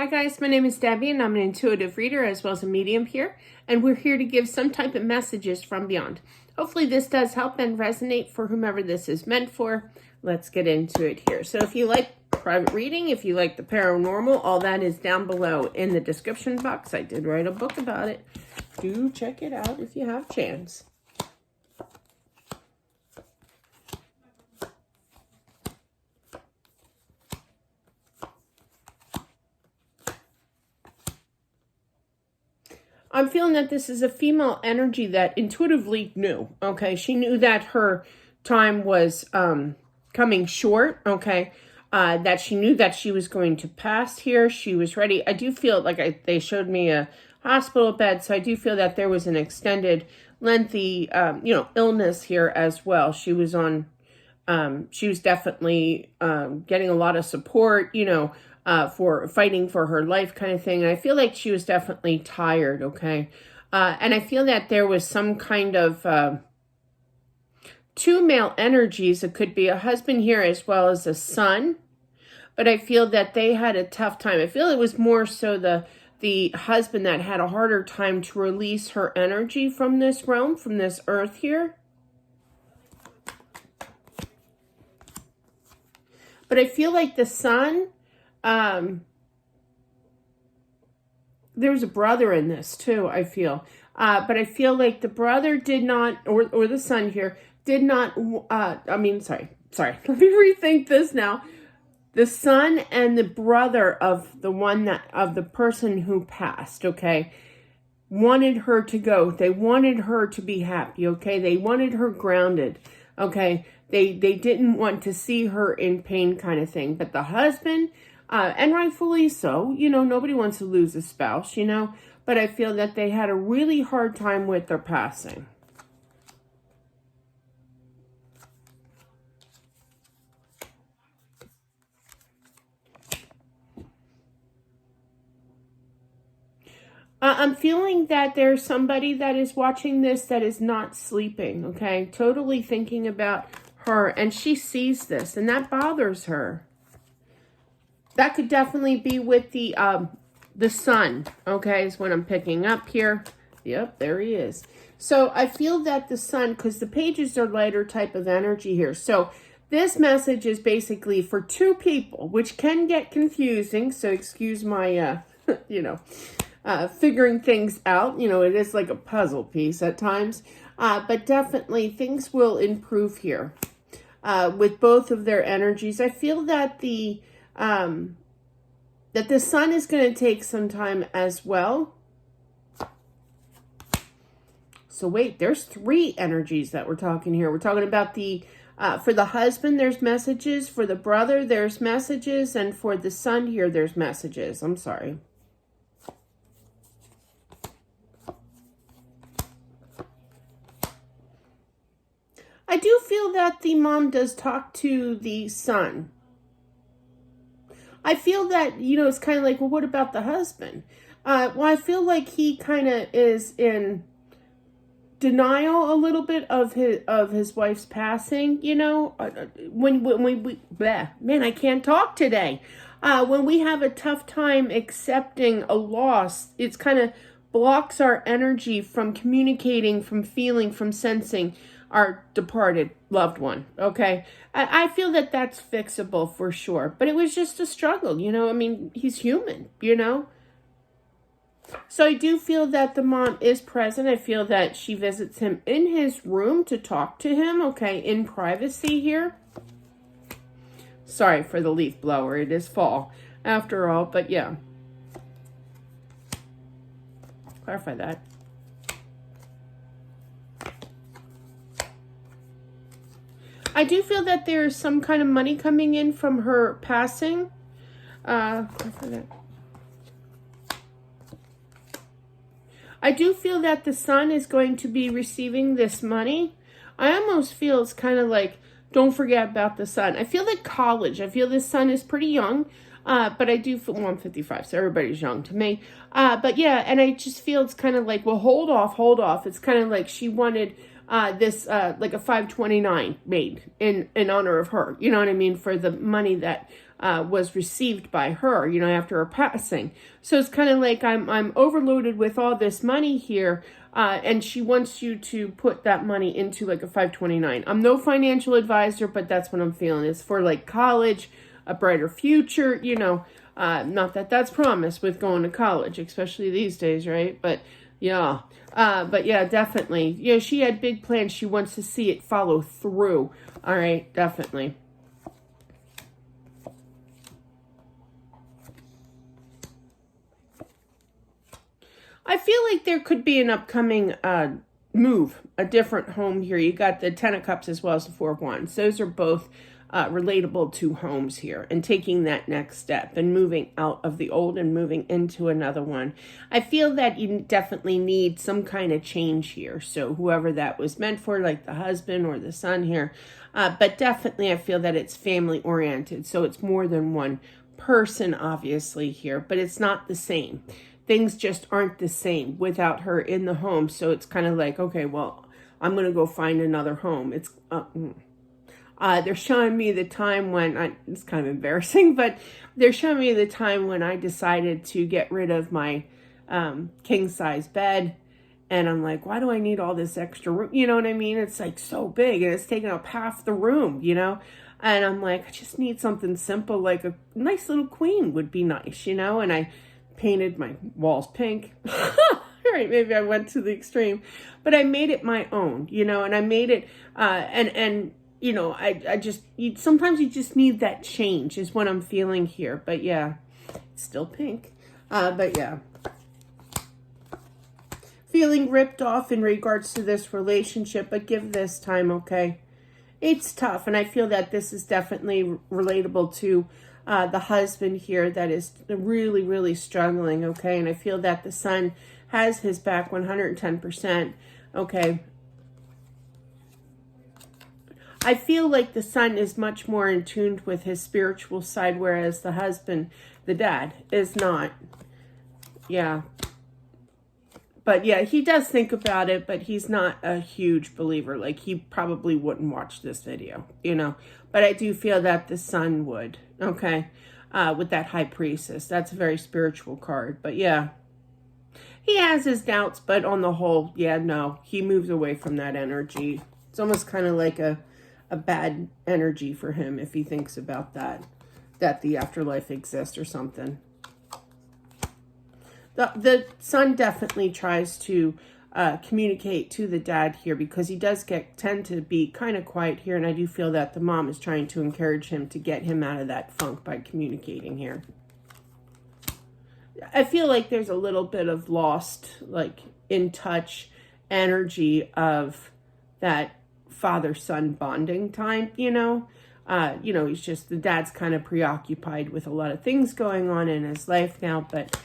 Hi guys, my name is Debbie and I'm an intuitive reader as well as a medium here, and we're here to give some type of messages from beyond. Hopefully this does help and resonate for whomever this is meant for. Let's get into it here. So if you like private reading, if you like the paranormal, all that is down below in the description box. I did write a book about it. Do check it out if you have a chance. I'm feeling that this is a female energy that intuitively knew, okay? She knew that her time was coming short, okay? That she knew that she was going to pass here. She was ready. I do feel like they showed me a hospital bed, so I do feel that there was an extended, lengthy, illness here as well. She was on, she was definitely getting a lot of support, for fighting for her life kind of thing. And I feel like she was definitely tired, okay? And I feel that there was some kind of two male energies. It could be a husband here as well as a son. But I feel that they had a tough time. I feel it was more so the husband that had a harder time to release her energy from this realm, from this earth here. But I feel like the son... there's a brother in this too, I feel. But I feel like the brother did not, or the son here, did not, sorry. Let me rethink this now. The son and the brother of the person who passed, okay, wanted her to go. They wanted her to be happy, okay? They wanted her grounded, okay? They didn't want to see her in pain kind of thing. But the husband... and rightfully so, nobody wants to lose a spouse, but I feel that they had a really hard time with their passing. I'm feeling that there's somebody that is watching this that is not sleeping, okay? Totally thinking about her, and she sees this, and that bothers her. That could definitely be with the sun, okay, is what I'm picking up here. Yep, there he is. So I feel that the sun, because the pages are lighter type of energy here. So this message is basically for two people, which can get confusing. So excuse my, figuring things out. It is like a puzzle piece at times. But definitely things will improve here with both of their energies. I feel that the sun is going to take some time as well. So wait, there's three energies that we're talking here. We're talking about for the husband, there's messages. For the brother, there's messages. And for the son here, there's messages. I'm sorry. I do feel that the mom does talk to the son. I feel that, it's kind of like, well, what about the husband? Well, I feel like he kind of is in denial a little bit of his wife's passing, when we man, I can't talk today. When we have a tough time accepting a loss, it's kind of blocks our energy from communicating, from feeling, from sensing our departed loved one, okay? I feel that that's fixable for sure, but it was just a struggle, he's human, So I do feel that the mom is present. I feel that she visits him in his room to talk to him, okay, in privacy here. Sorry for the leaf blower. It is fall after all, but yeah. Clarify that. I do feel that there is some kind of money coming in from her passing. I do feel that the son is going to be receiving this money. I almost feel it's kind of like, don't forget about the son. I feel like college. I feel this son is pretty young. But I do feel, well, I'm 55, so everybody's young to me. But yeah, and I just feel it's kind of like, well, hold off. It's kind of like she wanted this like a 529 made in honor of her, you know what I mean, for the money that was received by her, you know, after her passing. So it's kind of like I'm overloaded with all this money here, and she wants you to put that money into like a 529. I'm no financial advisor, but that's what I'm feeling. It's for like college, a brighter future, you know, not that that's promised with going to college, especially these days, right? But yeah, definitely. You know, she had big plans. She wants to see it follow through. All right, definitely. I feel like there could be an upcoming move, a different home here. You got the Ten of Cups as well as the Four of Wands. Those are both relatable to homes here, and taking that next step and moving out of the old and moving into another one. I feel that you definitely need some kind of change here. So whoever that was meant for, like the husband or the son here, but definitely I feel that it's family oriented. So it's more than one person, obviously, here, but it's not the same. Things just aren't the same without her in the home. So it's kind of like, okay, well, I'm going to go find another home. It's they're showing me the time when it's kind of embarrassing, but they're showing me the time when I decided to get rid of my king size bed. And I'm like, why do I need all this extra room? You know what I mean? It's like so big and it's taking up half the room, you know? And I'm like, I just need something simple, like a nice little queen would be nice, you know? And I painted my walls pink. All right, maybe I went to the extreme, but I made it my own, you know, and I made it, and you know, I just, sometimes you just need that change is what I'm feeling here. But yeah, it's still pink. But yeah. Feeling ripped off in regards to this relationship, but give this time, okay? It's tough, and I feel that this is definitely relatable to the husband here that is really, really struggling, okay? And I feel that the son has his back 110%, okay? I feel like the son is much more in tune with his spiritual side, whereas the husband, the dad, is not. Yeah. But yeah, he does think about it, but he's not a huge believer. Like, he probably wouldn't watch this video, you know. But I do feel that the son would, okay, with that High Priestess. That's a very spiritual card. But yeah, he has his doubts, but on the whole, yeah, no, he moves away from that energy. It's almost kind of like a bad energy for him if he thinks about that the afterlife exists or something. The son definitely tries to communicate to the dad here, because he does tend to be kind of quiet here, and I do feel that the mom is trying to encourage him to get him out of that funk by communicating here. I feel like there's a little bit of lost, like, in touch energy of that father-son bonding time, you know? He's just, the dad's kind of preoccupied with a lot of things going on in his life now, but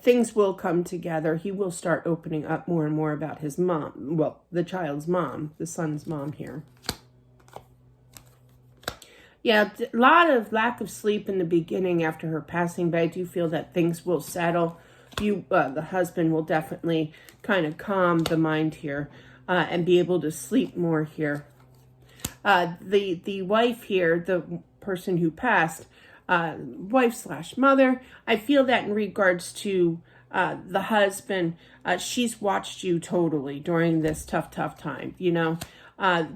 things will come together. He will start opening up more and more about his mom. Well, the child's mom, the son's mom here. Yeah, a lot of lack of sleep in the beginning after her passing, but I do feel that things will settle. The husband will definitely kind of calm the mind here and be able to sleep more here. The wife here, the person who passed, wife/mother, I feel that in regards to the husband, she's watched you totally during this tough time, you know.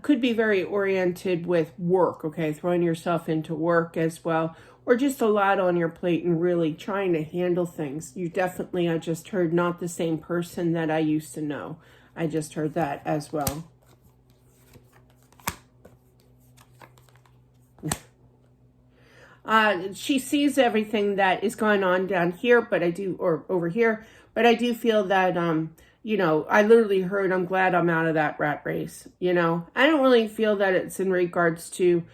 Could be very oriented with work, okay, throwing yourself into work as well, or just a lot on your plate and really trying to handle things. You definitely, I just heard, not the same person that I used to know. I just heard that as well. She sees everything that is going on down here, but or over here, but I do feel that, I literally heard, I'm glad I'm out of that rat race, you know. I don't really feel that it's in regards to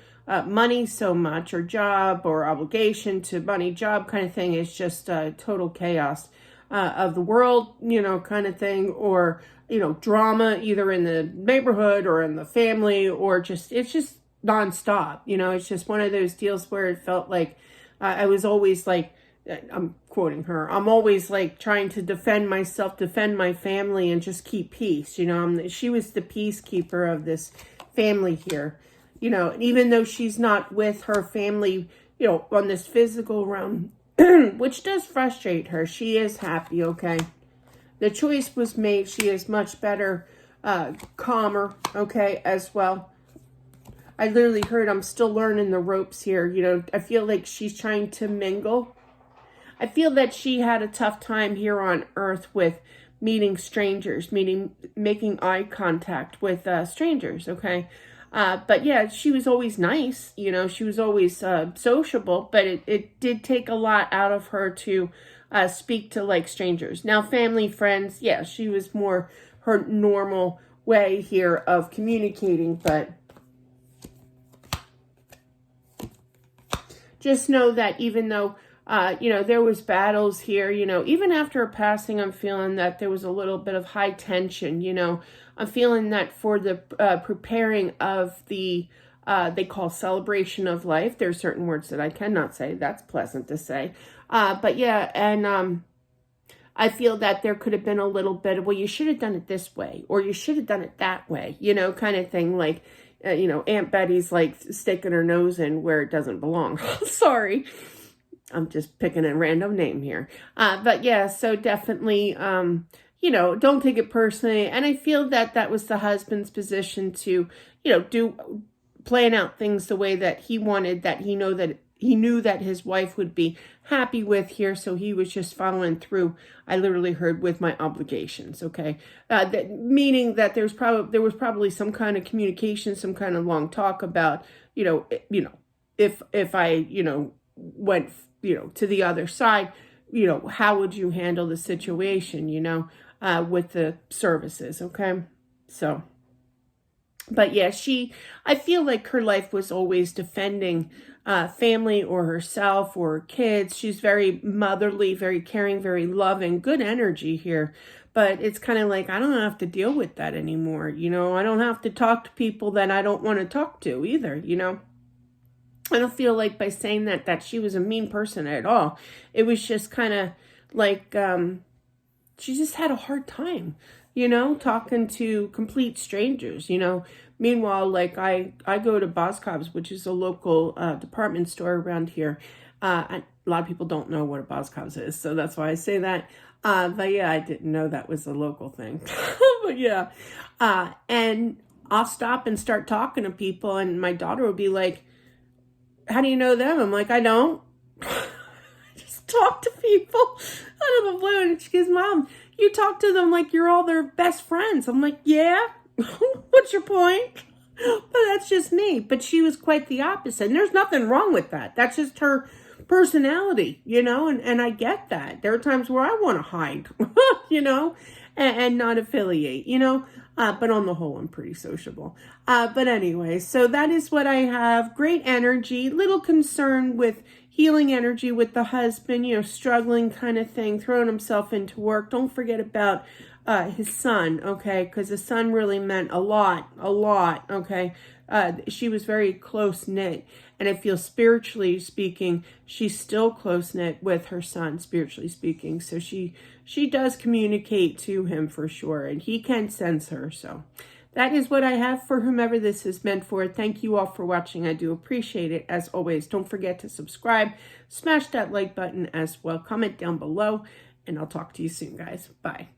money so much, or job, or obligation to money, job kind of thing. It's just total chaos of the world, kind of thing, or, drama either in the neighborhood or in the family, or it's just nonstop, it's just one of those deals where it felt like I was always like, I'm quoting her, I'm always like trying to defend myself, defend my family, and just keep peace. She was the peacekeeper of this family here, even though she's not with her family, on this physical realm, which does frustrate her. She is happy, okay? The choice was made. She is much better, calmer, okay, as well. I literally heard, I'm still learning the ropes here. I feel like she's trying to mingle. I feel that she had a tough time here on Earth with meeting strangers, making eye contact with strangers, okay? But yeah, she was always nice, she was always sociable, but it did take a lot out of her to speak to like strangers. Now, family, friends, yeah, she was more her normal way here of communicating, but just know that even though there was battles here, even after her passing, I'm feeling that there was a little bit of high tension, I'm feeling that for the preparing of the, they call celebration of life. There's certain words that I cannot say. That's pleasant to say. But yeah, and I feel that there could have been a little bit of, well, you should have done it this way, or you should have done it that way, kind of thing. Like, Aunt Betty's like sticking her nose in where it doesn't belong. Sorry. I'm just picking a random name here. But yeah, so definitely, don't take it personally. And I feel that that was the husband's position to, plan out things the way that he wanted, that he knew that his wife would be happy with here. So he was just following through. I literally heard with my obligations. Okay. Meaning that there was probably some kind of communication, some kind of long talk about, if I, went, to the other side, how would you handle the situation, with the services. Okay. So, but yeah, I feel like her life was always defending family or herself or her kids. She's very motherly, very caring, very loving, good energy here. But it's kind of like, I don't have to deal with that anymore. I don't have to talk to people that I don't want to talk to either, I don't feel like by saying that she was a mean person at all. It was just kind of like, she just had a hard time, talking to complete strangers, Meanwhile, like I go to Boscov's, which is a local department store around here. A lot of people don't know what a Boscov's is, so that's why I say that. But yeah, I didn't know that was a local thing. But yeah, and I'll stop and start talking to people, and my daughter will be like, how do you know them? I'm like, I don't. Just talk to people out of the blue. And she goes, Mom, you talk to them like you're all their best friends. I'm like, yeah. What's your point? But that's just me. But she was quite the opposite. And there's nothing wrong with that. That's just her personality, and I get that. There are times where I want to hide, and not affiliate, but on the whole, I'm pretty sociable. But anyway, so that is what I have. Great energy, little concern with healing energy with the husband, struggling kind of thing, throwing himself into work. Don't forget about his son, okay? Because the son really meant a lot, okay? She was very close-knit, and I feel spiritually speaking, she's still close-knit with her son, spiritually speaking. So she does communicate to him for sure, and he can sense her. So that is what I have for whomever this is meant for. Thank you all for watching. I do appreciate it. As always, don't forget to subscribe, smash that like button as well, comment down below, and I'll talk to you soon, guys. Bye.